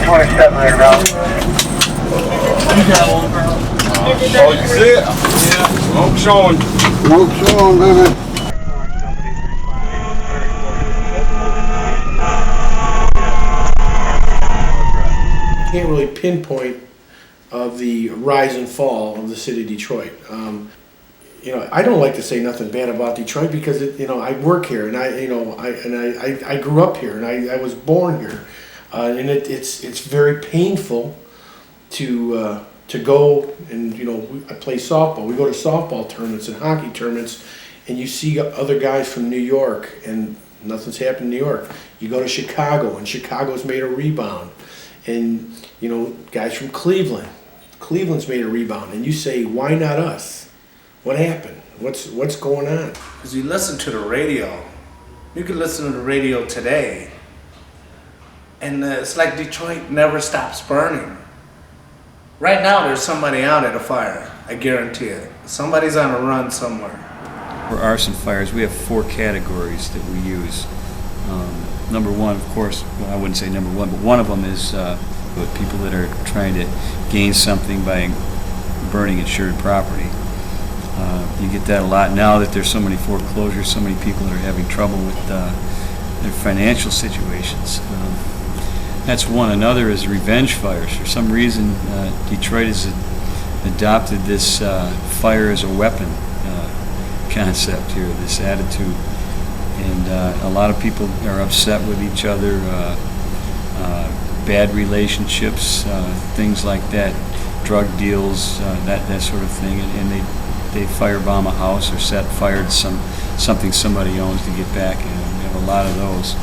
27 right now. Oh, you see it? Yeah. Smoke showing. Smoke showing, baby. Can't really pinpoint of the rise and fall of the city of Detroit. You know, I don't like to say nothing bad about Detroit because I work here and I grew up here and I was born here, and it's very painful to go and I play softball. We go to softball tournaments and hockey tournaments, and you see other guys from New York and nothing's happened in New York. You go to Chicago and Chicago's made a rebound, and guys from Cleveland's made a rebound, and you say, why not us? What happened? What's going on? Because you listen to the radio. You can listen to the radio today, and it's like Detroit never stops burning. Right now, there's somebody out at a fire. I guarantee it. Somebody's on a run somewhere. For arson fires, we have 4 categories that we use. Number one, of course, well, I wouldn't say number one, but one of them is people that are trying to gain something by burning insured property. You get that a lot now that there's so many foreclosures, so many people that are having trouble with their financial situations. That's one. Another is revenge fires. For some reason, Detroit has adopted this fire as a weapon concept here, this attitude. And a lot of people are upset with each other, bad relationships, things like that, drug deals, that sort of thing, and they firebomb a house or set fire to something somebody owns to get back. We have a lot of those.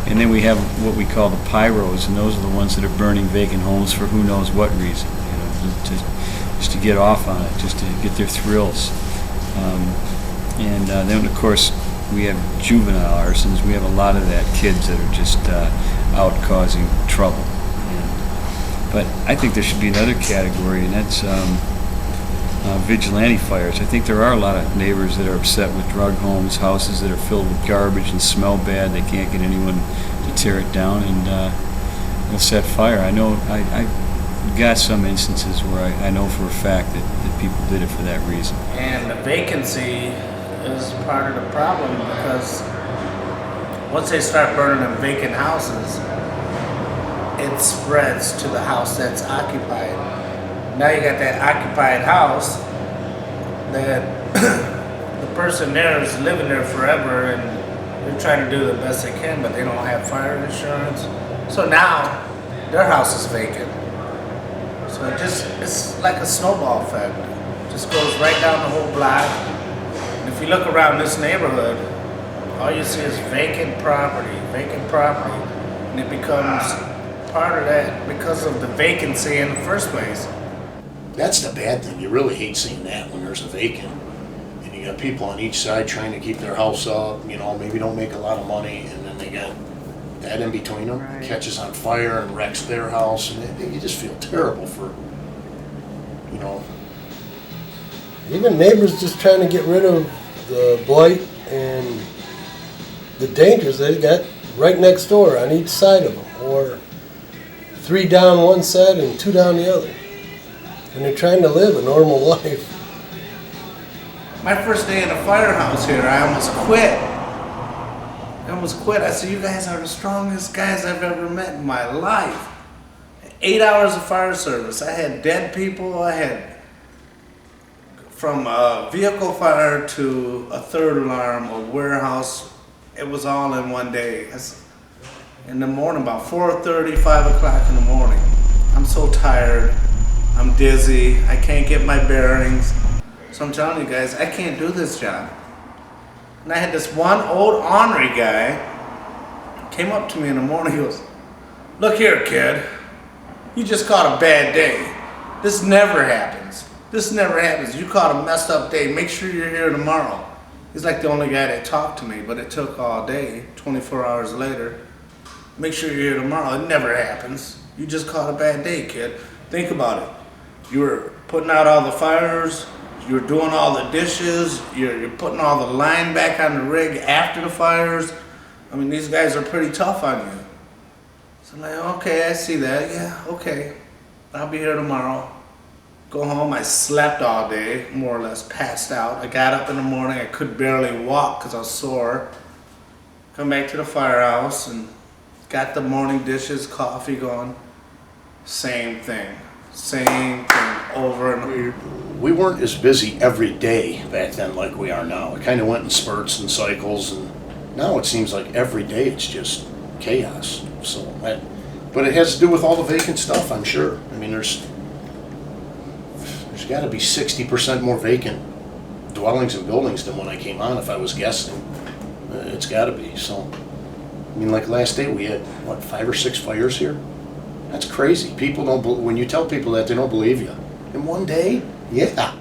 And then we have what we call the pyros, and those are the ones that are burning vacant homes for who knows what reason, just to get off on it, just to get their thrills. Then of course we have juvenile arsons. We have a lot of that, kids that are just out causing trouble. But I think there should be another category, and that's vigilante fires. I think there are a lot of neighbors that are upset with drug homes, houses that are filled with garbage and smell bad. They can't get anyone to tear it down, and they'll set fire. I know I've got some instances where I know for a fact that people did it for that reason. And the vacancy is part of the problem, because once they start burning them vacant houses, it spreads to the house that's occupied. Now you got that occupied house that the person there is living there forever, and they're trying to do the best they can, but they don't have fire insurance. So now their house is vacant. So it's like a snowball effect. It just goes right down the whole block. And if you look around this neighborhood, all you see is vacant property, and it becomes part of that because of the vacancy in the first place. That's the bad thing. You really hate seeing that when there's a vacant. And you got people on each side trying to keep their house up, maybe don't make a lot of money, and then they got that in between them, right. Catches on fire and wrecks their house, and you just feel terrible for, Even neighbors just trying to get rid of the blight and the dangers they got right next door on each side of them, or 3 down one side and 2 down the other. And they're trying to live a normal life. My first day in the firehouse here, I almost quit. I said, you guys are the strongest guys I've ever met in my life. 8 hours of fire service. I had dead people. I had from a vehicle fire to a third alarm, a warehouse. It was all in one day. In the morning, about 4:30, 5 o'clock in the morning. I'm so tired. I'm dizzy. I can't get my bearings. So I'm telling you guys, I can't do this job. And I had this one old ornery guy came up to me in the morning. He goes, "Look here, kid. You just caught a bad day. This never happens. You caught a messed up day. Make sure you're here tomorrow." He's like the only guy that talked to me, but it took all day, 24 hours later. "Make sure you're here tomorrow. It never happens. You just caught a bad day, kid. Think about it. You were putting out all the fires. You're doing all the dishes. You're putting all the line back on the rig after the fires. I mean, these guys are pretty tough on you. So I'm like, okay, I see that. Yeah, okay. I'll be here tomorrow. Go home. I slept all day, more or less passed out. I got up in the morning. I could barely walk because I was sore. Come back to the firehouse and got the morning dishes, coffee going. Same thing. Same thing over and over. We weren't as busy every day back then like we are now. It kind of went in spurts and cycles, and now it seems like every day it's just chaos. But it has to do with all the vacant stuff, I'm sure. I mean, there's got to be 60% more vacant dwellings and buildings than when I came on, if I was guessing. It's got to be. So, I mean, like last day we had, what, 5 or 6 fires here? That's crazy. People don't, when you tell people that, they don't believe you. In one day? Yeah.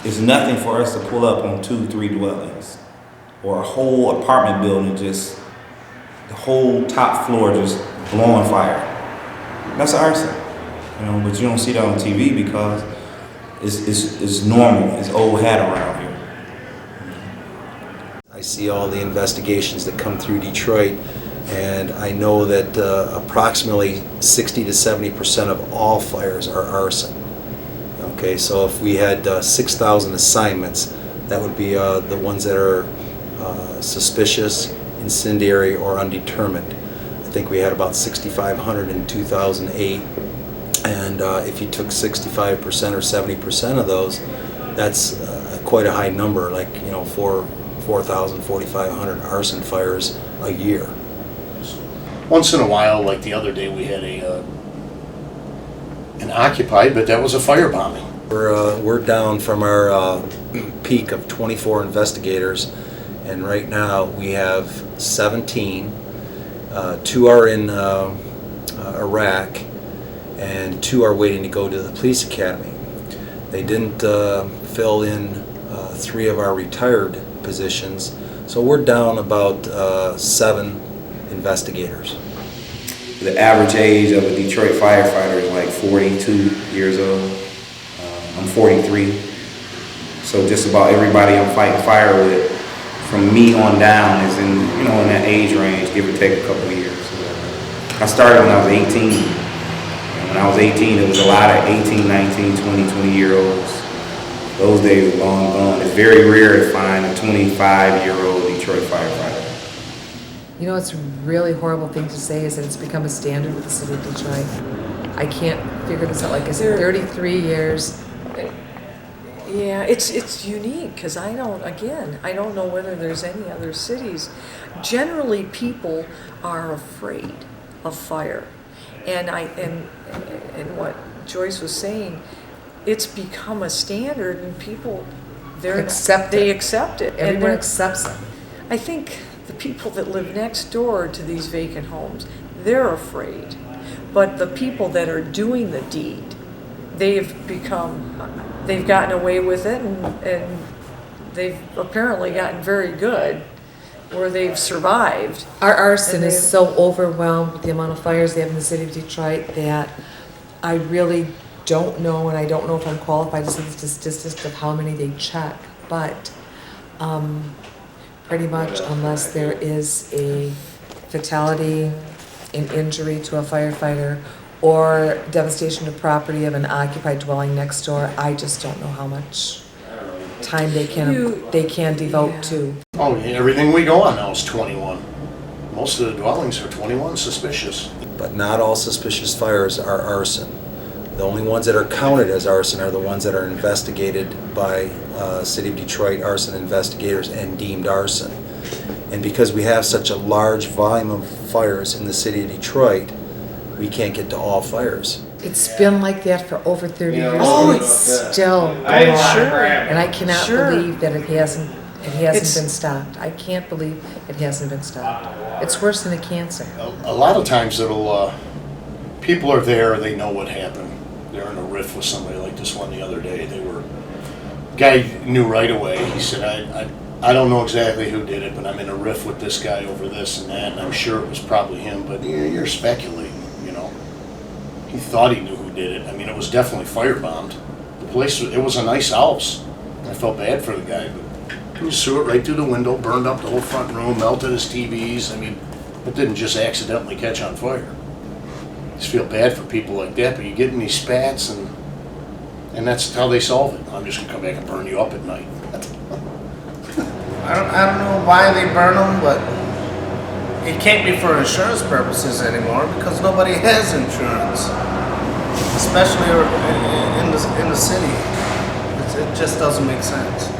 It's nothing for us to pull up on 2-3 dwellings or a whole apartment building, just the whole top floor just blowing fire. That's arson, you know. But you don't see that on TV because it's normal. It's old hat around here. I see all the investigations that come through Detroit, and I know that approximately 60 to 70% of all fires are arson. Okay, so if we had 6,000 assignments, that would be the ones that are suspicious, incendiary, or undetermined. I think we had about 6,500 in 2008, and if you took 65% or 70% of those, that's quite a high number, like, you know, 4,000, 4,500 arson fires a year. Once in a while, like the other day, we had an occupied, but that was a firebombing. We're down from our peak of 24 investigators, and right now we have 17. 2 are in Iraq, and 2 are waiting to go to the police academy. They didn't fill in 3 of our retired positions, so we're down about 7 investigators. The average age of a Detroit firefighter is like 42 years old. I'm 43, so just about everybody I'm fighting fire with, from me on down, is in that age range, give or take a couple of years. I started when I was 18. And when I was 18, there was a lot of 18, 19, 20, 20-year-olds. Those days are long gone. It's very rare to find a 25-year-old Detroit firefighter. You know, it's a really horrible thing to say is that it's become a standard with the city of Detroit. I can't figure this out. Like I said, 33 years. Yeah, it's unique because I don't know whether there's any other cities. Generally, people are afraid of fire, and what Joyce was saying, it's become a standard, and people they accept it. Everyone accepts it. I think the people that live next door to these vacant homes, they're afraid, but the people that are doing the deed, they've gotten away with it, and they've apparently gotten very good, where they've survived. Our arson is so overwhelmed with the amount of fires they have in the city of Detroit that I really don't know, and I don't know if I'm qualified to say the statistics of how many they check, but pretty much unless there is a fatality, an injury to a firefighter, or devastation to property of an occupied dwelling next door, I just don't know how much time they can devote to. Oh, everything we go on now is 21. Most of the dwellings are 21 suspicious. But not all suspicious fires are arson. The only ones that are counted as arson are the ones that are investigated by City of Detroit arson investigators and deemed arson. And because we have such a large volume of fires in the City of Detroit, we can't get to all fires. It's been like that for over 30 years, Oh, and it's still going on. And I cannot believe that it hasn't been stopped. I can't believe it hasn't been stopped. It's worse than a cancer. A lot of times people are there, they know what happened. They're in a riff with somebody like this one the other day. Guy knew right away. He said, I don't know exactly who did it, but I'm in a riff with this guy over this and that, and I'm sure it was probably him, but you're speculating, you know. He thought he knew who did it. I mean, it was definitely firebombed. The place, it was a nice house. I felt bad for the guy, but he threw it right through the window, burned up the whole front room, melted his TVs. I mean, it didn't just accidentally catch on fire. just feel bad for people like that, but you get in these spats and that's how they solve it. I'm just gonna come back and burn you up at night. I don't know why they burn them, but it can't be for insurance purposes anymore because nobody has insurance, especially in the city. It just doesn't make sense.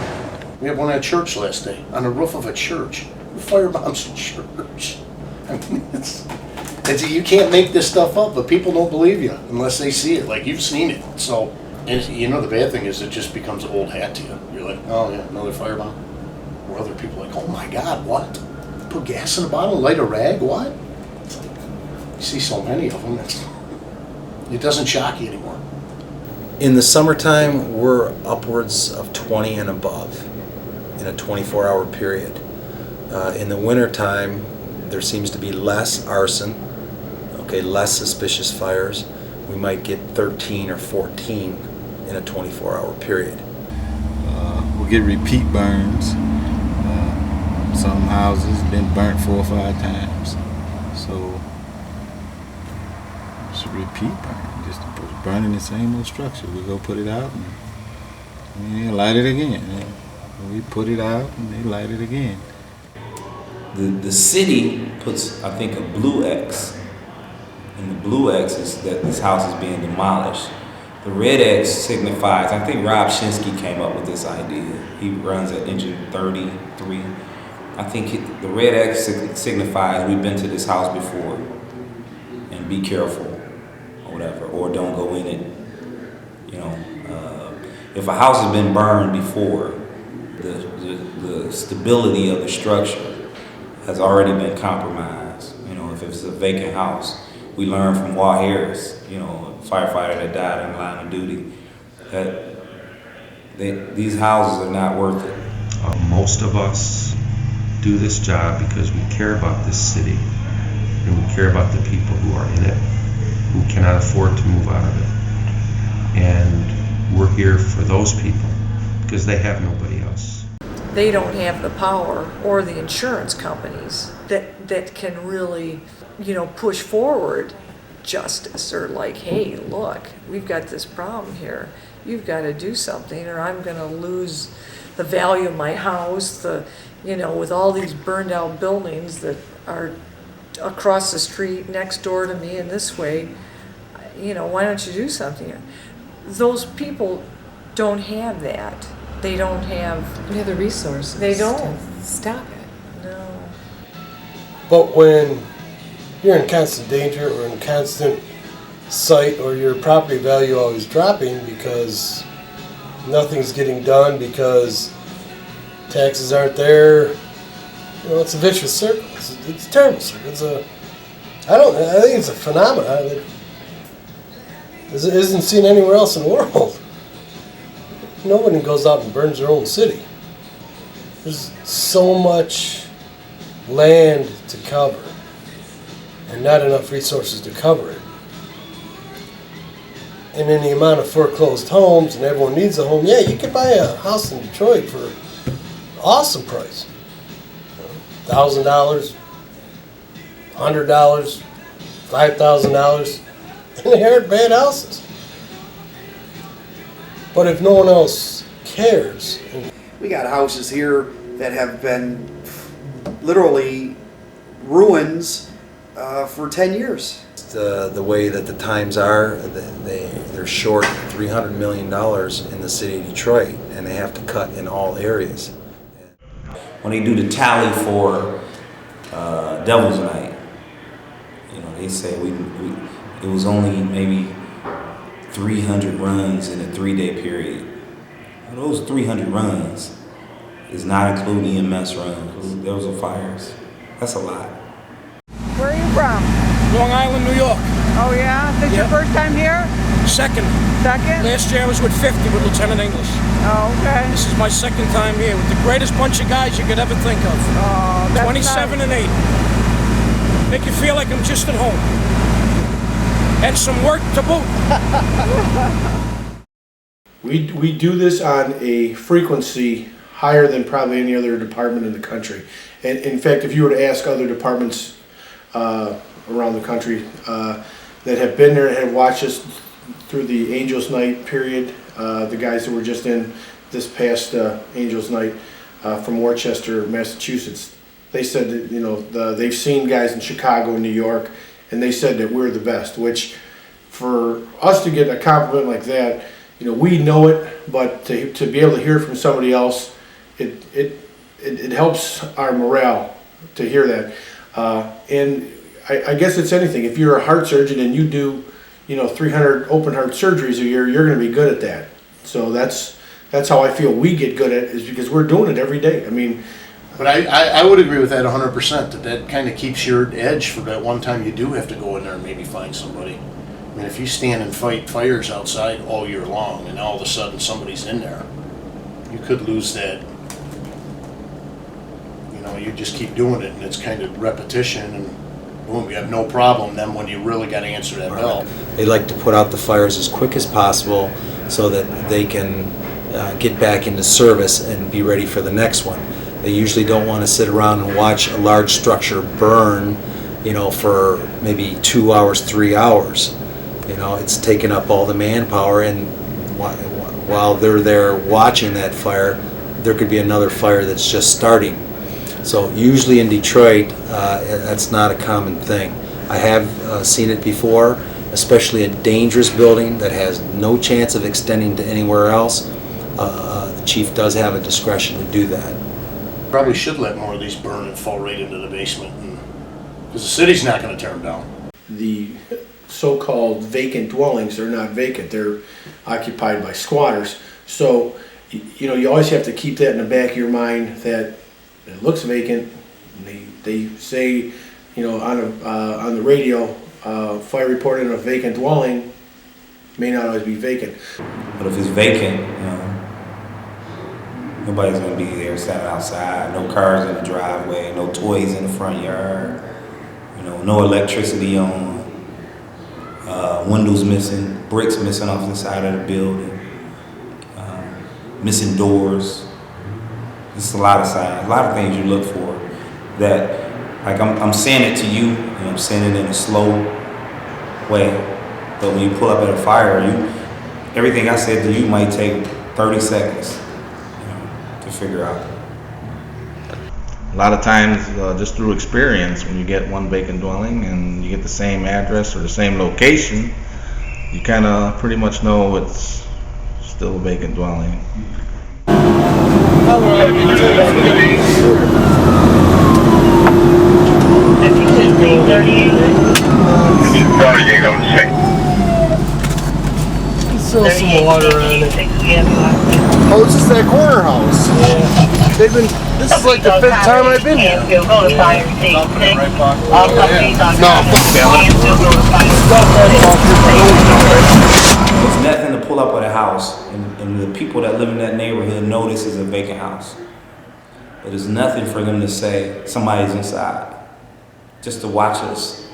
We had one at church last day, on the roof of a church. Who firebombs a church? I mean, you can't make this stuff up, but people don't believe you unless they see it. Like, you've seen it. So, and you know, the bad thing is it just becomes old hat to you. You're like, oh yeah, another firebomb. Or other people are like, oh my God, what? Put gas in a bottle, light a rag, what? It's like, you see so many of them, it doesn't shock you anymore. In the summertime, we're upwards of 20 and above in a 24-hour period. In the wintertime, there seems to be less arson, okay, less suspicious fires. We might get 13 or 14 in a 24-hour period. We get repeat burns. Some houses been burnt 4 or 5 times. So it's a repeat burn, just burning the same old structure. We go put it out and light it again. We put it out and they light it again. The city puts, I think, a blue X, and the blue X is that this house is being demolished. The red X signifies, I think Rob Shinsky came up with this idea. He runs at Engine 33. I think the red X signifies we've been to this house before, and be careful, or whatever, or don't go in it. You know, if a house has been burned before, the stability of the structure has already been compromised. You know, if it's a vacant house, we learned from Walt Harris, you know, a firefighter that died in the line of duty, that these houses are not worth it. Most of us do this job because we care about this city and we care about the people who are in it, who cannot afford to move out of it. And we're here for those people because they have nobody else. They don't have the power or the insurance companies that can really, you know, push forward justice or like, hey, look, we've got this problem here. You've got to do something or I'm going to lose the value of my house, you know, with all these burned out buildings that are across the street next door to me and this way, you know, why don't you do something? Those people don't have that. They don't have The resources. They don't. to stop it. No. But when you're in constant danger or in constant sight or your property value always dropping because nothing's getting done because taxes aren't there, you know, it's a vicious circle. It's a terrible circle. I think it's a phenomenon that isn't seen anywhere else in the world. Nobody goes out and burns their own city. There's so much land to cover and not enough resources to cover it. And then the amount of foreclosed homes and everyone needs a home. Yeah, you could buy a house in Detroit for an awesome price. $1,000, $100, $5,000, and they aren't bad houses. But if no one else cares, we got houses here that have been literally ruins for 10 years. The way that the times are, they're short $300 million in the city of Detroit, and they have to cut in all areas. When they do the tally for Devil's Night, you know, they say it was only maybe 300 runs in a 3-day period. Well, those 300 runs is not including EMS runs. Those are fires. That's a lot. Where are you from? Long Island, New York. Oh yeah? This your first time here? Second. Second? Last year I was with 50 with Lieutenant English. Oh, okay. This is my second time here with the greatest bunch of guys you could ever think of. Oh, that's 27 nice. and 80. Make you feel like I'm just at home. And some work to boot. We do this on a frequency higher than probably any other department in the country. And in fact, if you were to ask other departments around the country, that have been there and have watched us through the Angels Night period. The guys that were just in this past Angels Night from Worcester, Massachusetts, they said that, you know, they've seen guys in Chicago and New York, and they said that we're the best, which for us to get a compliment like that, you know, we know it, but to be able to hear it from somebody else, it helps our morale to hear that. And I guess it's anything. If you're a heart surgeon and you do, you know, 300 open heart surgeries a year, you're going to be good at that. So that's how I feel we get good at it, is because we're doing it every day. I mean, But I would agree with that 100%, that kind of keeps your edge for that one time you do have to go in there and maybe find somebody. I mean, if you stand and fight fires outside all year long and all of a sudden somebody's in there, you could lose that. You know, you just keep doing it and it's kind of repetition, and boom, you have no problem then when you really got to answer that bell. They like to put out the fires as quick as possible so that they can get back into service and be ready for the next one. They usually don't want to sit around and watch a large structure burn, you know, for maybe 2 hours, 3 hours. You know, it's taking up all the manpower, and while they're there watching that fire, there could be another fire that's just starting. So usually in Detroit, that's not a common thing. I have seen it before, especially a dangerous building that has no chance of extending to anywhere else. The chief does have a discretion to do that. Probably should let more of these burn and fall right into the basement, because the city's not going to tear them down. the so-called vacant dwellings, they're not vacant, they're occupied by squatters. So, you know, you always have to keep that in the back of your mind, that it looks vacant. They say, you know, on the radio, fire report in a vacant dwelling may not always be vacant. But if it's vacant, you know, nobody's gonna be there standing outside, no cars in the driveway, no toys in the front yard, you know, no electricity on, windows missing, bricks missing off the side of the building, missing doors. Just a lot of signs, a lot of things you look for that, like I'm saying it to you, and I'm saying it in a slow way, but when you pull up at a fire, everything I said to you might take 30 seconds, you know, to figure out. A lot of times, just through experience, when you get one vacant dwelling and you get the same address or the same location, you kind of pretty much know it's still a vacant dwelling. Throw some water on it. Oh, it's just that corner house. Yeah. They've been. This is like the 5th time I've been here. No, fuck that. There's nothing to pull up at a house, and the people that live in that neighborhood know this is a vacant house. But there's nothing for them to say somebody's inside, just to watch us,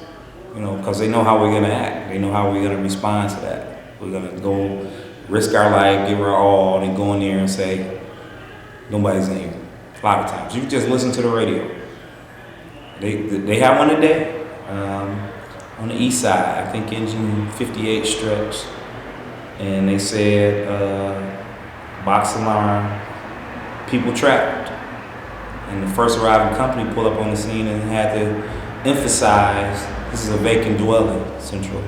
you know, because they know how we're gonna act. They know how we're gonna respond to that. We're gonna go risk our life, give our all, and go in there and say nobody's in here. A lot of times, you can just listen to the radio. They have one today on the east side, I think engine 58 stretch, and they said box alarm, people trapped. And the first arriving company pulled up on the scene and had to emphasize this is a vacant dwelling, Central.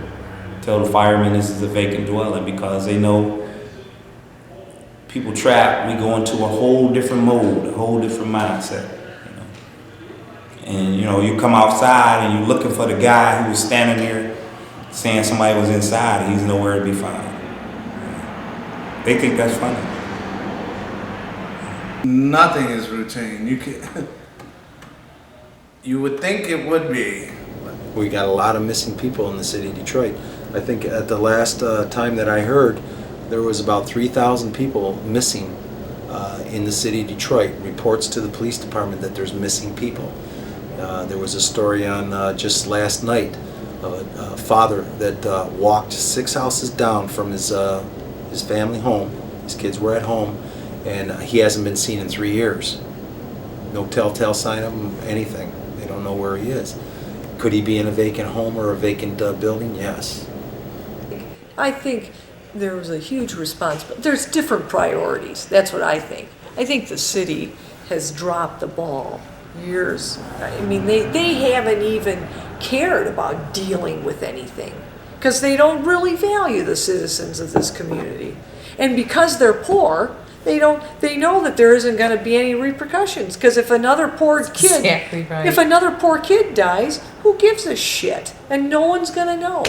Tell the firemen this is a vacant dwelling, because they know people trapped, we go into a whole different mode, a whole different mindset. You know? And you know, you come outside and you're looking for the guy who was standing there saying somebody was inside and he's nowhere to be found. They think that's funny. Nothing is routine. You would think it would be. We got a lot of missing people in the city of Detroit. I think at the last time that I heard, there was about 3,000 people missing in the city of Detroit. Reports to the police department that there's missing people. There was a story on just last night of a father that walked 6 houses down from his family home. His kids were at home, and he hasn't been seen in 3 years. No telltale sign of him, anything. They don't know where he is. Could he be in a vacant home or a vacant building? Yes. I think there was a huge response, but there's different priorities. That's what I think. I think the city has dropped the ball years. I mean, they haven't even cared about dealing with anything because they don't really value the citizens of this community. And because they're poor, they know that there isn't going to be any repercussions. Because if another poor kid, Exactly right. if another poor kid dies, who gives a shit? And no one's going to know.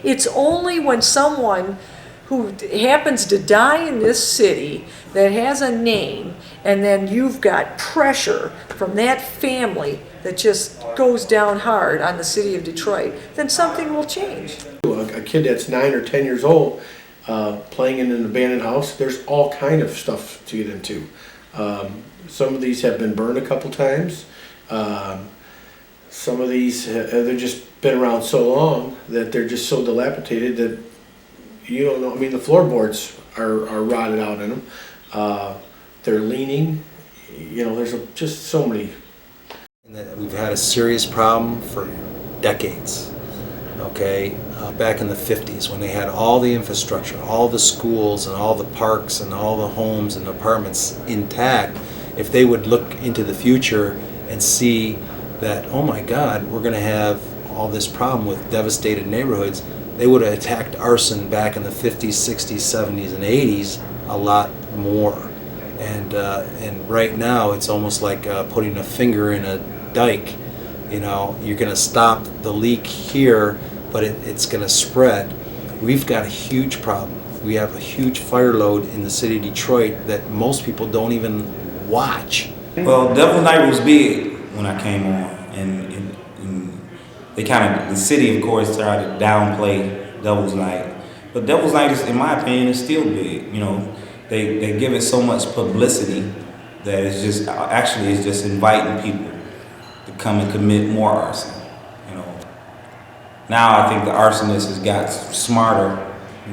It's only when someone who happens to die in this city that has a name, and then you've got pressure from that family that just goes down hard on the city of Detroit, then something will change. A kid that's 9 or 10 years old playing in an abandoned house, there's all kind of stuff to get into. Some of these have been burned a couple times. Some of these, they've just been around so long that they're just so dilapidated that you don't know. I mean, the floorboards are rotted out in them. They're leaning. You know, there's just so many. We've had a serious problem for decades. Okay, back in the 50s when they had all the infrastructure, all the schools and all the parks and all the homes and apartments intact, if they would look into the future and see that, oh my God, we're going to have all this problem with devastated neighborhoods, they would have attacked arson back in the 50s, 60s, 70s, and 80s a lot more. And right now it's almost like putting a finger in a dike. You know, you're going to stop the leak here, but it's going to spread. We've got a huge problem. We have a huge fire load in the city of Detroit that most people don't even watch. Well, Devil's Night was big when I came on, and they the city, of course, tried to downplay Devil's Night. But Devil's Night, is, in my opinion, is still big. You know, they give it so much publicity that it's just inviting people to come and commit more arson. You know, now I think the arsonists has got smarter. You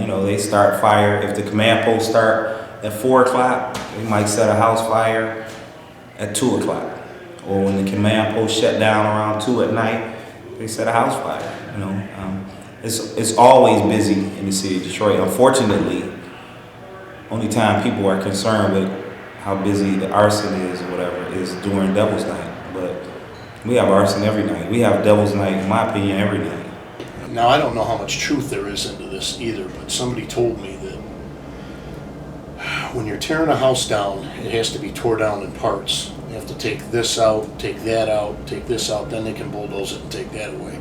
know, they start fire. If the command post start at 4 o'clock, they might set a house fire at 2 o'clock. Or when the command post shut down around 2 at night, they set a house fire. You know, it's always busy in the city of Detroit. Unfortunately, only time people are concerned with how busy the arson is or whatever is during Devil's Night. But we have arson every night. We have Devil's Night, in my opinion, every night. Now, I don't know how much truth there is into this either, but somebody told me that when you're tearing a house down, it has to be tore down in parts. You have to take this out, take that out, take this out, then they can bulldoze it and take that away.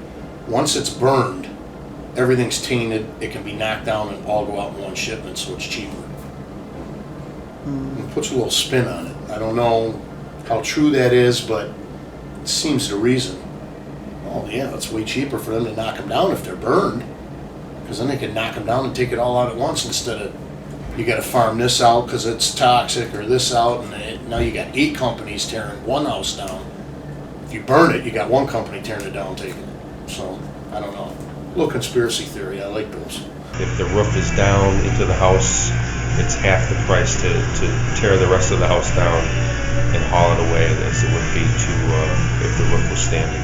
Once it's burned, everything's tainted, it can be knocked down and all go out in one shipment, so it's cheaper. It puts a little spin on it. I don't know how true that is, but it seems the reason. Oh yeah, it's way cheaper for them to knock them down if they're burned, because then they can knock them down and take it all out at once instead of you got to farm this out because it's toxic or this out, and now you got 8 companies tearing one house down. If you burn it, you got one company tearing it down, taking it. So I don't know. A little conspiracy theory. I like those. If the roof is down into the house, it's half the price to tear the rest of the house down and haul it away as it would be if the roof was standing.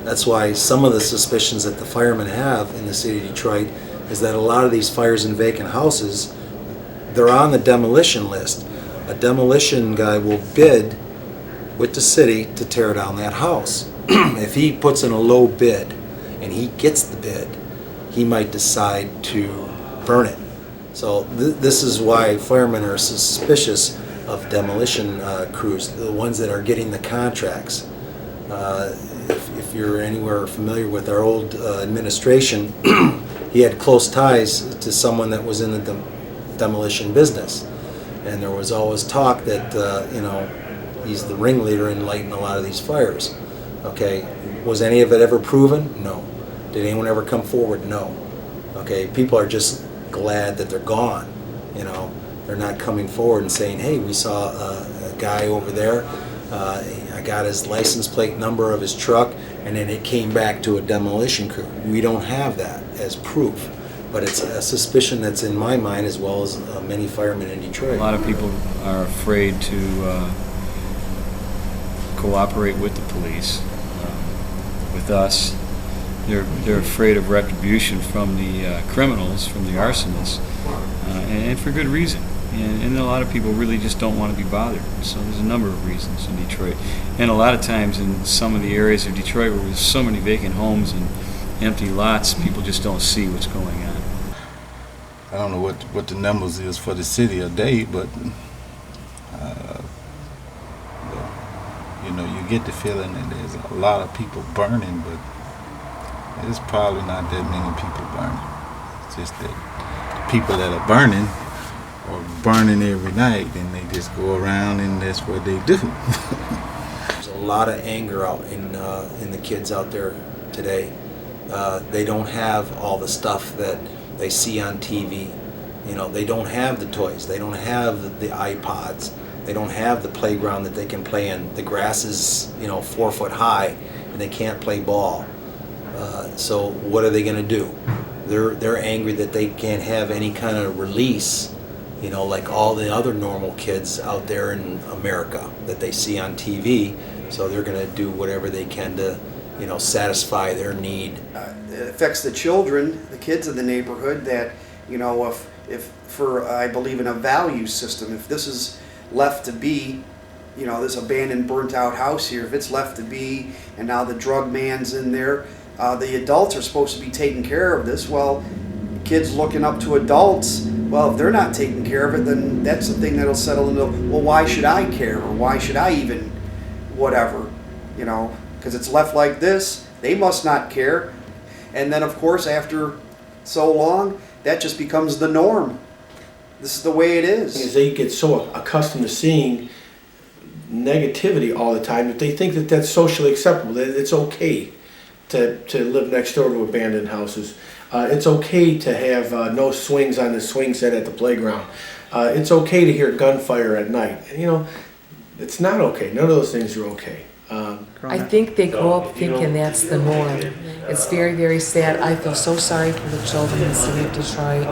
That's why some of the suspicions that the firemen have in the city of Detroit is that a lot of these fires in vacant houses, they're on the demolition list. A demolition guy will bid with the city to tear down that house. If he puts in a low bid and he gets the bid, he might decide to burn it. So this is why firemen are suspicious of demolition crews, the ones that are getting the contracts. If you're anywhere familiar with our old administration, he had close ties to someone that was in the demolition business, and there was always talk that he's the ringleader in lighting a lot of these fires. Okay, was any of it ever proven? No. Did anyone ever come forward? No. Okay, people are just glad that they're gone. You know, they're not coming forward and saying, hey, we saw a guy over there, I got his license plate number of his truck, and then it came back to a demolition crew. We don't have that as proof, but it's a suspicion that's in my mind as well as many firemen in Detroit. A lot of people are afraid to cooperate with the police with with us. They're afraid of retribution from the criminals, from the arsonists, and for good reason. And a lot of people really just don't want to be bothered. So there's a number of reasons in Detroit. And a lot of times in some of the areas of Detroit where there's so many vacant homes and empty lots, people just don't see what's going on. I don't know what the numbers is for the city a day, but you know, you get the feeling that there's a lot of people burning, but there's probably not that many people burning. It's just that the people that are burning every night, and they just go around and that's what they do. There's a lot of anger out in the kids out there today. They don't have all the stuff that they see on TV. You know, they don't have the toys. They don't have the iPods. They don't have the playground that they can play in. The grass is, 4 foot high, and they can't play ball. So what are they going to do? They're angry that they can't have any kind of release, like all the other normal kids out there in America that they see on TV. So they're going to do whatever they can to, satisfy their need. It affects the children, the kids of the neighborhood, that, if for, I believe in a value system, if this is left to be, this abandoned, burnt out house here, if it's left to be, and now the drug man's in there, the adults are supposed to be taking care of this. Well, kids looking up to adults, well, if they're not taking care of it, then that's the thing that'll settle into, well, why should I care, or why should I even, whatever, because it's left like this, they must not care. And then, of course, after so long, that just becomes the norm. This is the way it is. As they get so accustomed to seeing negativity all the time, that they think that that's socially acceptable, that it's okay to live next door to abandoned houses. It's okay to have no swings on the swing set at the playground. It's okay to hear gunfire at night. It's not okay. None of those things are okay. I think they grow up thinking that's the norm. It's very, very sad. I feel so sorry for the children in the city of Detroit.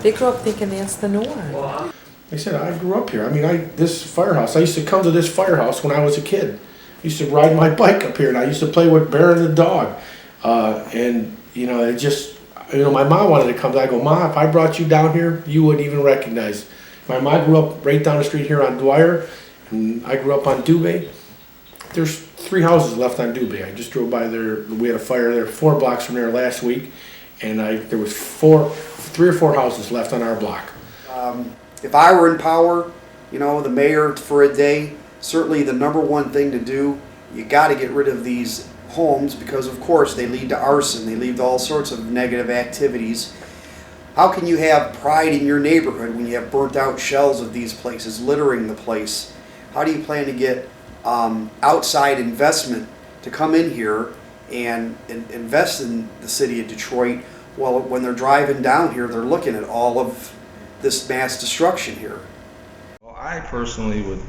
They grow up thinking that's the norm. Like I said, I grew up here. This firehouse, I used to come to this firehouse when I was a kid. I used to ride my bike up here, and I used to play with Bear and the dog. It just, my mom wanted to come. I go, Ma, if I brought you down here, you wouldn't even recognize. My mom grew up right down the street here on Dwyer, and I grew up on Dubé. There's 3 houses left on Dubé. I just drove by there. We had a fire there 4 blocks from there last week, and there was 3 or 4 houses left on our block. If I were in power, the mayor for a day, certainly the number one thing to do, you got to get rid of these homes, because of course they lead to arson, they lead to all sorts of negative activities. How can you have pride in your neighborhood when you have burnt out shells of these places littering the place? How do you plan to get outside investment to come in here and invest in the city of Detroit? Well, when they're driving down here, they're looking at all of this mass destruction here. Well, I personally would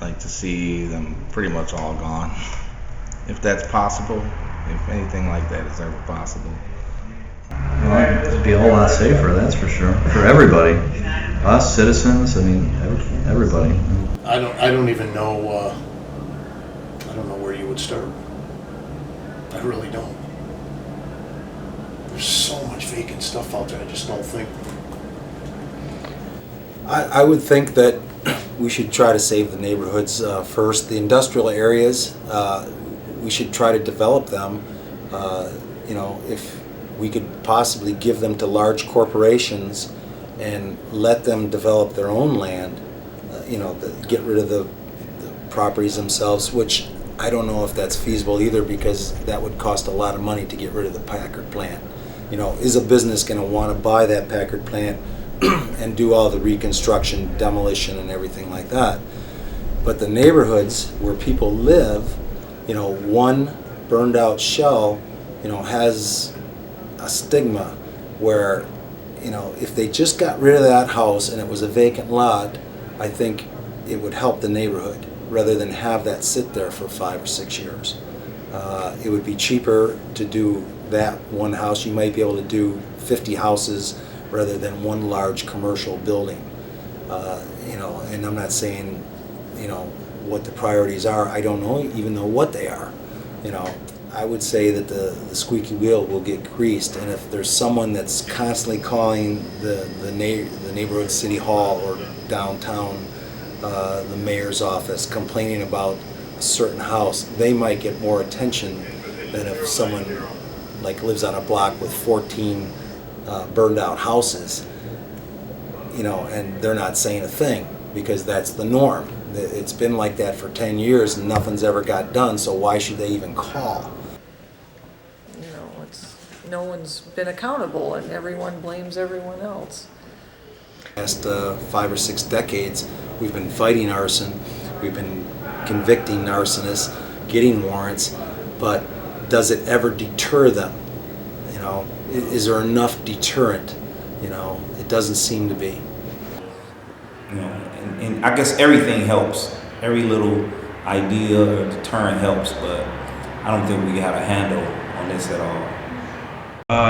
like to see them pretty much all gone, if that's possible, if anything like that is ever possible. Well, it'd be a whole lot safer, that's for sure, for everybody, us citizens. Everybody. I don't even know. I don't know where you would start. I really don't. There's so much vacant stuff out there. I just don't think. I would think that we should try to save the neighborhoods first. The industrial areas, we should try to develop them. If we could possibly give them to large corporations and let them develop their own land, get rid of the properties themselves, which I don't know if that's feasible either, because that would cost a lot of money to get rid of the Packard plant. Is a business going to want to buy that Packard plant and do all the reconstruction, demolition, and everything like that? But the neighborhoods where people live, one burned out shell, has a stigma where, if they just got rid of that house and it was a vacant lot, I think it would help the neighborhood rather than have that sit there for 5 or 6 years. It would be cheaper to do that one house. You might be able to do 50 houses rather than one large commercial building. And I'm not saying, what the priorities are. I don't even know what they are. I would say that the squeaky wheel will get greased, and if there's someone that's constantly calling the neighborhood city hall or downtown, the mayor's office, complaining about a certain house, they might get more attention than if someone like lives on a block with 14 burned out houses, you know, and they're not saying a thing because that's the norm. It's been like that for 10 years and nothing's ever got done, so why should they even call? You know, no one's been accountable and everyone blames everyone else. Last 5 or 6 decades, we've been fighting arson, we've been convicting arsonists, getting warrants, but does it ever deter them? You know, is there enough deterrent? You know, it doesn't seem to be. You know, and I guess everything helps. Every little idea or deterrent helps, but I don't think we have a handle on this at all.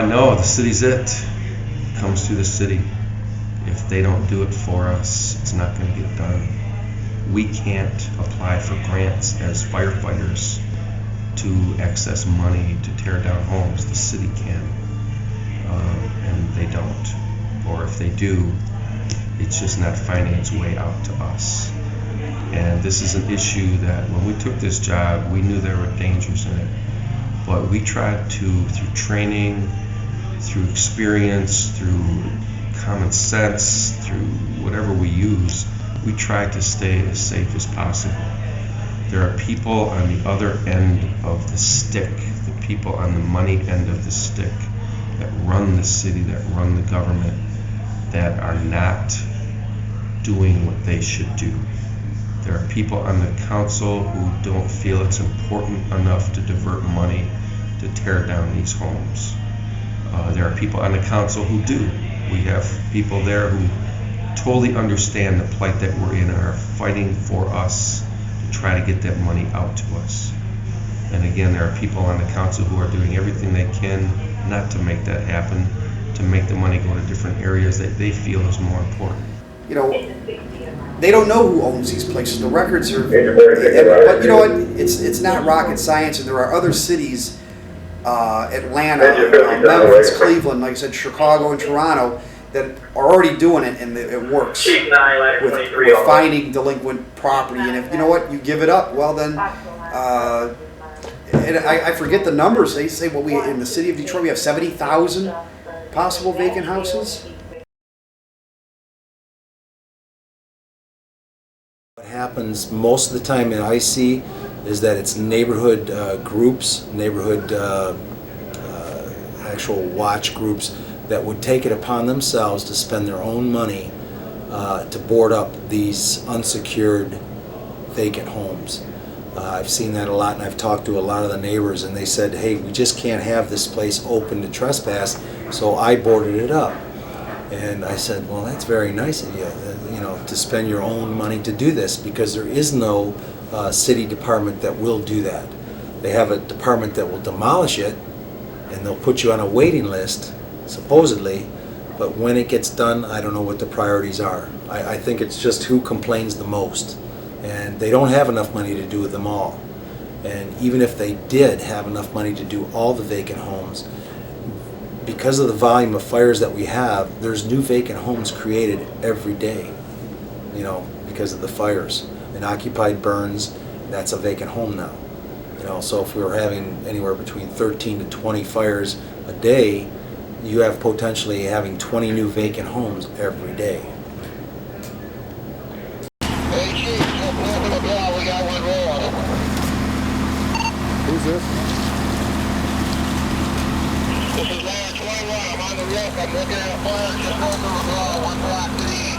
No, the city's it. It comes through the city. If they don't do it for us, it's not going to get done. We can't apply for grants as firefighters to access money to tear down homes. The city can, and they don't. Or if they do, it's just not finding its way out to us. And this is an issue that when we took this job, we knew there were dangers in it. But we tried to, through training, through experience, through common sense, through whatever we use, we tried to stay as safe as possible. There are people on the other end of the stick, the people on the money end of the stick that run the city, that run the government, that are not doing what they should do. There are people on the council who don't feel it's important enough to divert money to tear down these homes. There are people on the council who do. We have people there who totally understand the plight that we're in and are fighting for us to try to get that money out to us. And again, there are people on the council who are doing everything they can not to make that happen, to make the money go to different areas that they feel is more important. You know, they don't know who owns these places. The records are, but you know what? It's not rocket science, and there are other cities, Atlanta, Memphis, Cleveland, like I said, Chicago and Toronto, that are already doing it, and it works with finding delinquent property. And if you know what, you give it up, well then, and I forget the numbers. They say what we in the city of Detroit we have 70,000 possible vacant houses. What happens most of the time that I see is that it's neighborhood groups, neighborhood actual watch groups that would take it upon themselves to spend their own money to board up these unsecured vacant homes. I've seen that a lot, and I've talked to a lot of the neighbors, and they said, hey, we just can't have this place open to trespass, so I boarded it up. And I said, well, that's very nice of you, you know, to spend your own money to do this, because there is no city department that will do that. They have a department that will demolish it, and they'll put you on a waiting list, supposedly, but when it gets done, I don't know what the priorities are. I think it's just who complains the most, and they don't have enough money to do them all. And even if they did have enough money to do all the vacant homes, because of the volume of fires that we have, there's new vacant homes created every day, you know, because of the fires. An occupied burns, that's a vacant home now. You know, so if we were having anywhere between 13 to 20 fires a day, you have potentially having 20 new vacant homes every day. Hey Chief, just look at the bell, we got one rolling. Who's this? This is Layer 21, I'm on the roof, I'm looking at a fire just north of the bell, one block to the east.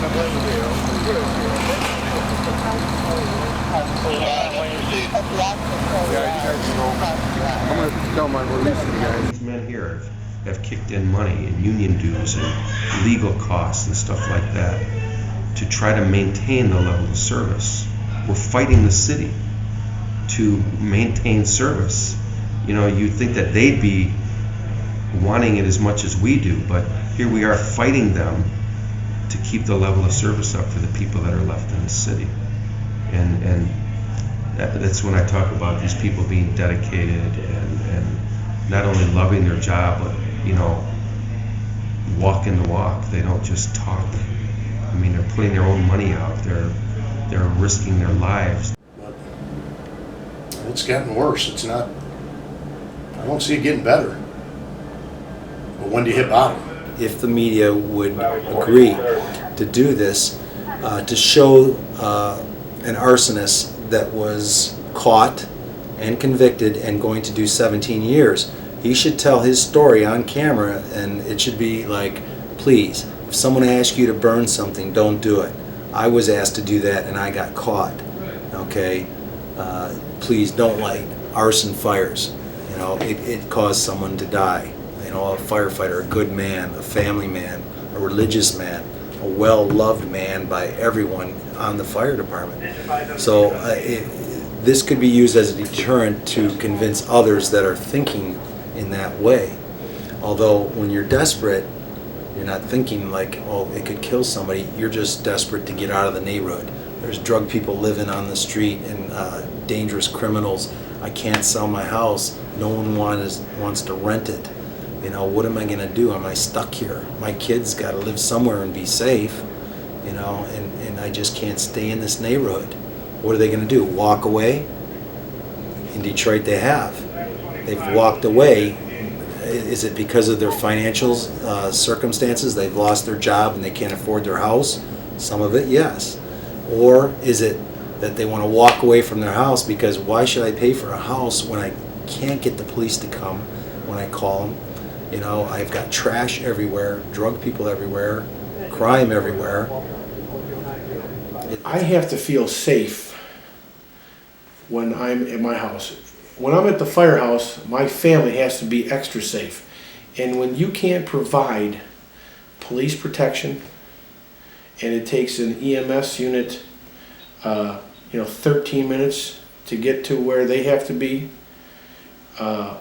I'm going to tell my release you guys. These men here have kicked in money and union dues and legal costs and stuff like that to try to maintain the level of service. We're fighting the city to maintain service. You know, you'd think that they'd be wanting it as much as we do, but here we are fighting them to keep the level of service up for the people that are left in the city. And That's when I talk about these people being dedicated and not only loving their job, but, you know, walking the walk. They don't just talk. I mean, they're putting their own money out. They're risking their lives. It's gotten worse. It's not, I don't see it getting better. But when do you hit bottom? If the media would agree to do this, to show an arsonist that was caught and convicted and going to do 17 years, he should tell his story on camera, and it should be like, please, if someone asks you to burn something, don't do it. I was asked to do that and I got caught. Okay, please don't light arson fires. You know, it caused someone to die. You know, a firefighter, a good man, a family man, a religious man, a well-loved man by everyone on the fire department. So this could be used as a deterrent to convince others that are thinking in that way. Although when you're desperate, you're not thinking like, oh, it could kill somebody. You're just desperate to get out of the neighborhood. There's drug people living on the street and dangerous criminals. I can't sell my house. No one wants to rent it. You know, what am I going to do? Am I stuck here? My kids got to live somewhere and be safe, you know, and I just can't stay in this neighborhood. What are they going to do? Walk away? In Detroit they have. They've walked away. Is it because of their financial circumstances? They've lost their job and they can't afford their house? Some of it, yes. Or is it that they want to walk away from their house because why should I pay for a house when I can't get the police to come when I call them? You know, I've got trash everywhere, drug people everywhere, crime everywhere. I have to feel safe when I'm at my house. When I'm at the firehouse, my family has to be extra safe. And when you can't provide police protection, and it takes an EMS unit, 13 minutes to get to where they have to be,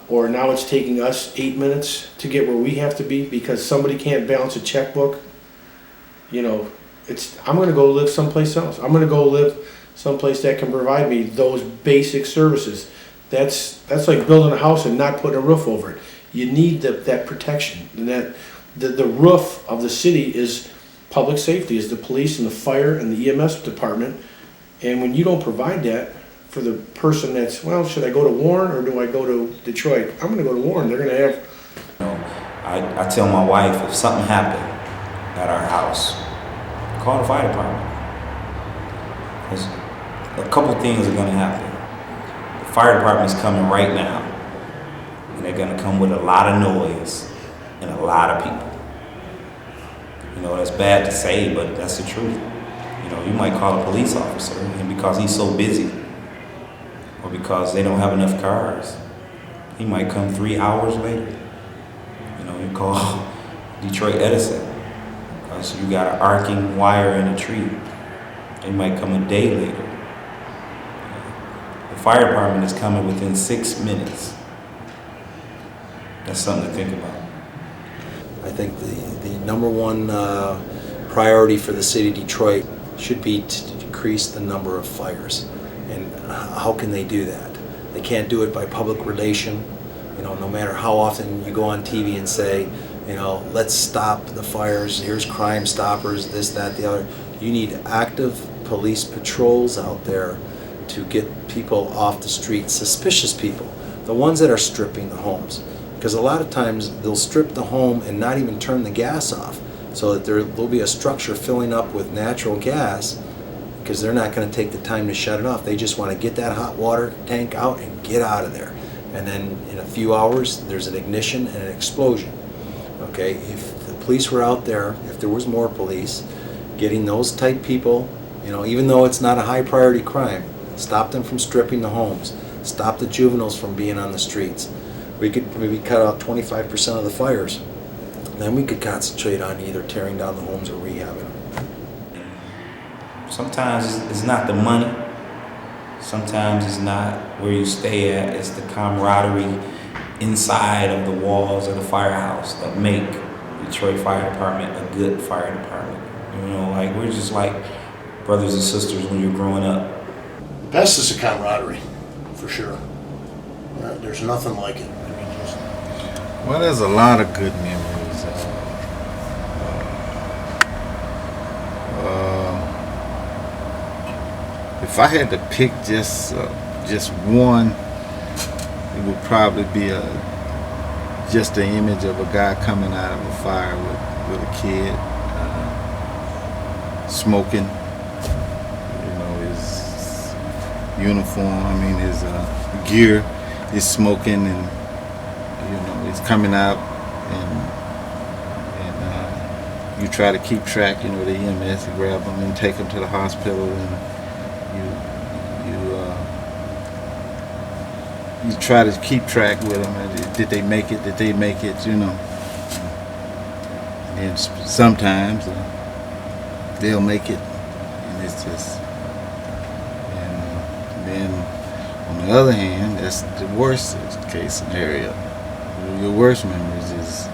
or now it's taking us 8 minutes to get where we have to be because somebody can't balance a checkbook. You know, I'm going to go live someplace else. I'm going to go live someplace that can provide me those basic services. That's like building a house and not putting a roof over it. You need that protection, and that the roof of the city is public safety, is the police and the fire and the EMS department. And when you don't provide that for the person that's, well, should I go to Warren or do I go to Detroit? I'm going to go to Warren. They're going to have. You know, I tell my wife, if something happened at our house, call the fire department. Because a couple things are going to happen. The fire department is coming right now, and they're going to come with a lot of noise and a lot of people. You know, that's bad to say, but that's the truth. You know, you might call a police officer, and because he's so busy, or because they don't have enough cars, he might come 3 hours later. You know, you call Detroit Edison, because you got an arcing wire in a tree. They might come a day later. The fire department is coming within 6 minutes. That's something to think about. I think the number one priority for the city of Detroit should be to decrease the number of fires. And how can they do that? They can't do it by public relation. You know, no matter how often you go on TV and say, you know, let's stop the fires, here's Crime Stoppers, this, that, the other. You need active police patrols out there to get people off the street, suspicious people, the ones that are stripping the homes. Because a lot of times they'll strip the home and not even turn the gas off, so that there'll be a structure filling up with natural gas, because they're not going to take the time to shut it off. They just want to get that hot water tank out and get out of there. And then in a few hours, there's an ignition and an explosion. Okay, if the police were out there, if there was more police, getting those type people, you know, even though it's not a high priority crime, stop them from stripping the homes, stop the juveniles from being on the streets. We could maybe cut out 25% of the fires. Then we could concentrate on either tearing down the homes or rehabbing them. Sometimes it's not the money. Sometimes it's not where you stay at. It's the camaraderie inside of the walls of the firehouse that make Detroit Fire Department a good fire department. You know, like we're just like brothers and sisters when you're growing up. Best is the camaraderie, for sure. There's nothing like it. I mean, just, Well, there's a lot of good memories. If I had to pick just one, it would probably be just the image of a guy coming out of a fire with a kid, smoking. You know, his uniform. I mean, his gear is smoking, and you know, he's coming out, and you try to keep track. You know, the EMS, you grab him and take him to the hospital, and you try to keep track with them. Did they make it? Did they make it? You know. And sometimes they'll make it, and it's just. And then on the other hand, that's the worst case scenario. Your worst memories is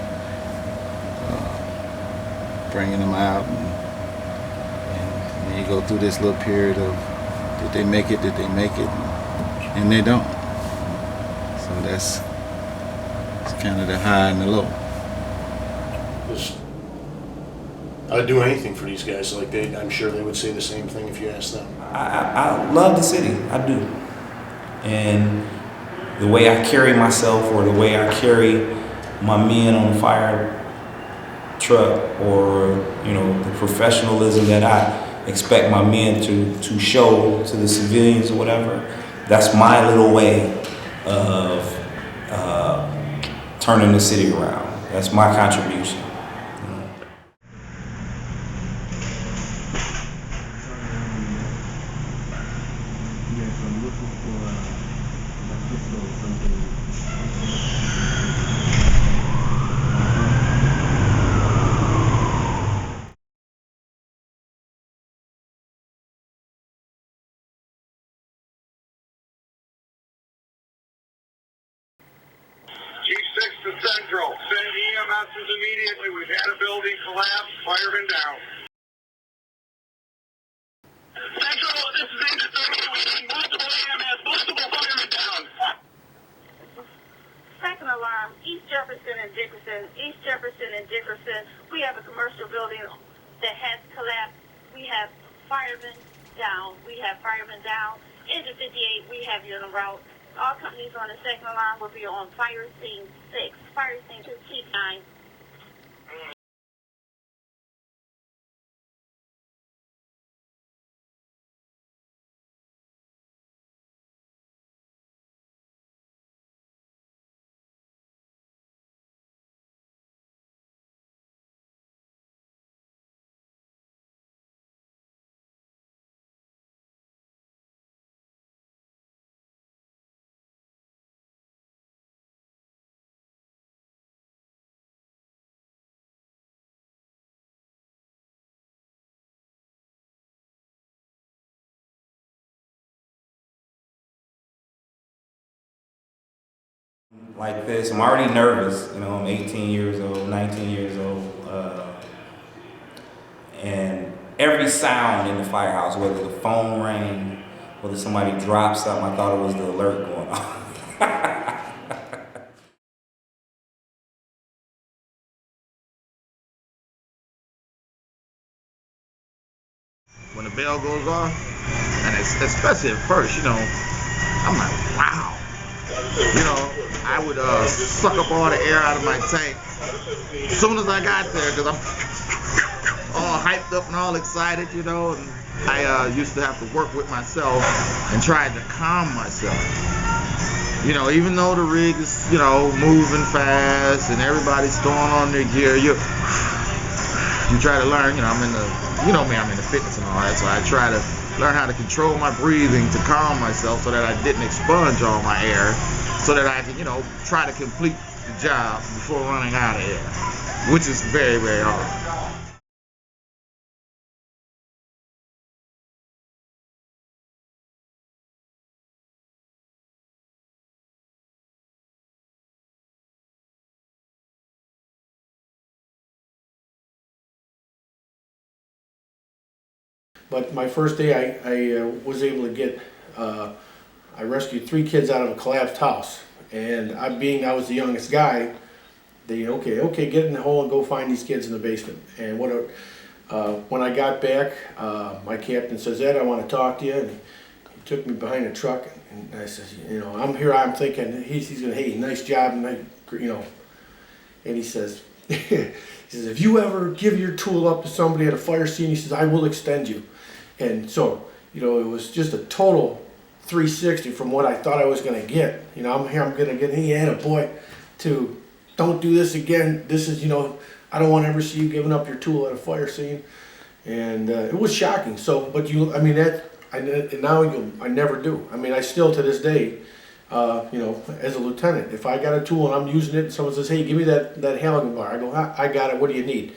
bringing them out, and you go through this little period of did they make it? Did they make it? And they don't. So it's kind of the high and the low. I'd do anything for these guys. Like I'm sure they would say the same thing if you asked them. I love the city, I do. And the way I carry myself, or the way I carry my men on the fire truck, or you know, the professionalism that I expect my men to show to the civilians or whatever, that's my little way of turning the city around. That's my contribution. G6 to Central. Send EMSs immediately. We've had a building collapse. Firemen down. Central, this is Agent 38. We need multiple EMS, multiple firemen down. Second alarm, East Jefferson and Dickerson. East Jefferson and Dickerson. We have a commercial building that has collapsed. We have firemen down. Engine 58, we have you en route. All companies on the second alarm will be on fire scene 6. Fire scene 2, keep 9. Like this, I'm already nervous. You know, I'm 18 years old, 19 years old, and every sound in the firehouse, whether the phone rang, whether somebody dropped something, I thought it was the alert going on. When the bell goes off, and especially at first, you know, I'm like, wow. You know, I would suck up all the air out of my tank as soon as I got there, because I'm all hyped up and all excited, you know. And I used to have to work with myself and try to calm myself. You know, even though the rig is, you know, moving fast and everybody's throwing on their gear, you try to learn. You know, I'm in the fitness and all that, so I try to learn how to control my breathing to calm myself so that I didn't expunge all my air, so that I could, you know, try to complete the job before running out of air, which is very, very hard. But my first day, I was able to get I rescued 3 kids out of a collapsed house. And I was the youngest guy, they, okay, get in the hole and go find these kids in the basement. And when I got back, my captain says, Ed, I want to talk to you. And he took me behind a truck, and I said, I'm thinking, he's going to, hey, nice job, and and he says, if you ever give your tool up to somebody at a fire scene, he says, I will extend you. And so, it was just a total 360 from what I thought I was going to get. I'm here, I'm going to get, hey, had a boy, to don't do this again. This is, I don't want to ever see you giving up your tool at a fire scene. And it was shocking. So, but I never do. I still to this day, as a lieutenant, if I got a tool and I'm using it and someone says, hey, give me that Halligan bar, I go, I got it, what do you need?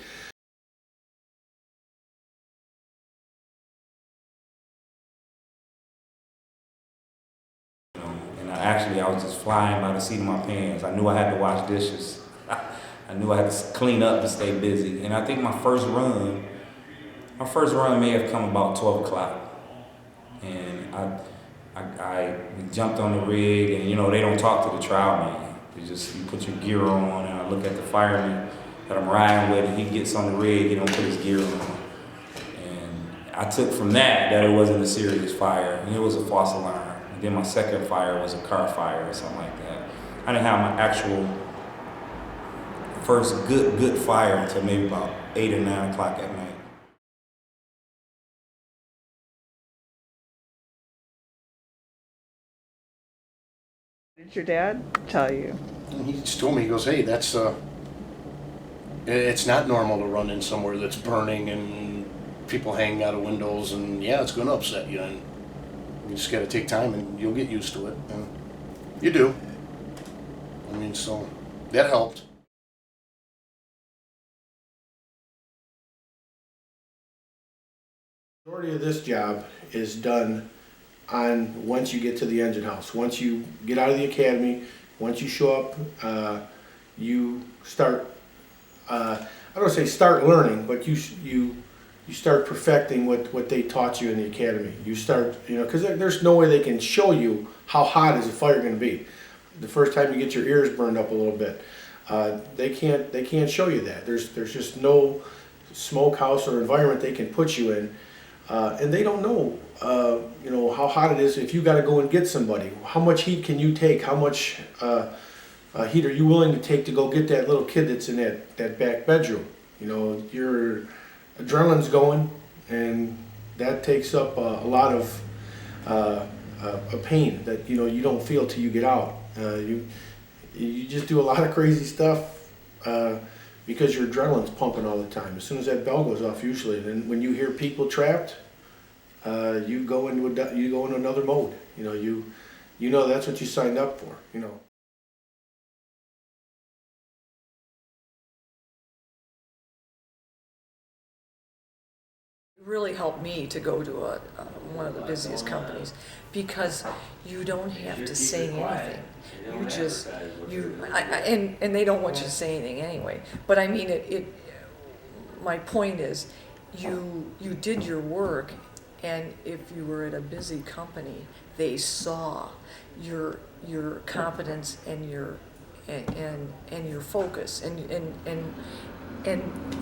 Actually, I was just flying by the seat of my pants. I knew I had to wash dishes. I knew I had to clean up to stay busy. And I think my first run may have come about 12 o'clock. And I jumped on the rig, and they don't talk to the trial man. You put your gear on, and I look at the fireman that I'm riding with, and he gets on the rig, he don't put his gear on. And I took from that it wasn't a serious fire, and it was a false alarm. And then my second fire was a car fire or something like that. I didn't have my actual first good fire until maybe about 8 or 9 o'clock at night. What did your dad tell you? He just told me, he goes, hey, that's it's not normal to run in somewhere that's burning and people hanging out of windows, and yeah, it's going to upset you, and you just got to take time and you'll get used to it, and you do. So that helped. The majority of this job is done once you get to the engine house. Once you get out of the academy, once you show up, you start, I don't want to say start learning, but you start perfecting what they taught you in the academy. You start, because there's no way they can show you how hot is a fire going to be. The first time you get your ears burned up a little bit, they can't show you that. There's just no smokehouse or environment they can put you in, and they don't know, how hot it is. If you got to go and get somebody, how much heat can you take? How much heat are you willing to take to go get that little kid that's in that back bedroom? Your adrenaline's going, and that takes up a lot of a pain that you don't feel till you get out. You just do a lot of crazy stuff because your adrenaline's pumping all the time. As soon as that bell goes off, usually, and when you hear people trapped, you go into another mode. You know that's what you signed up for. Really helped me to go to one of the busiest companies, because you don't have to say anything. And they don't want you to say anything anyway. But I mean, my point is, you did your work, and if you were at a busy company, they saw your competence and your focus and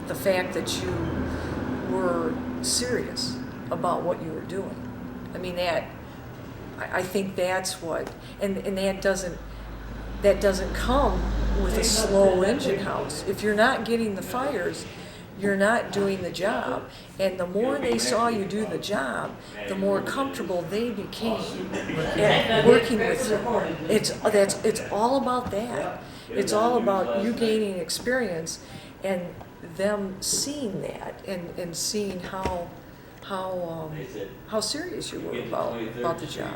the fact that you were serious about what you were doing. I mean, I think that's what, and that doesn't come with a slow engine house. If you're not getting the fires, you're not doing the job. And the more they saw you do the job, the more comfortable they became at working with you. It's all about that. It's all about you gaining experience and them seeing that and seeing how serious you were about the job.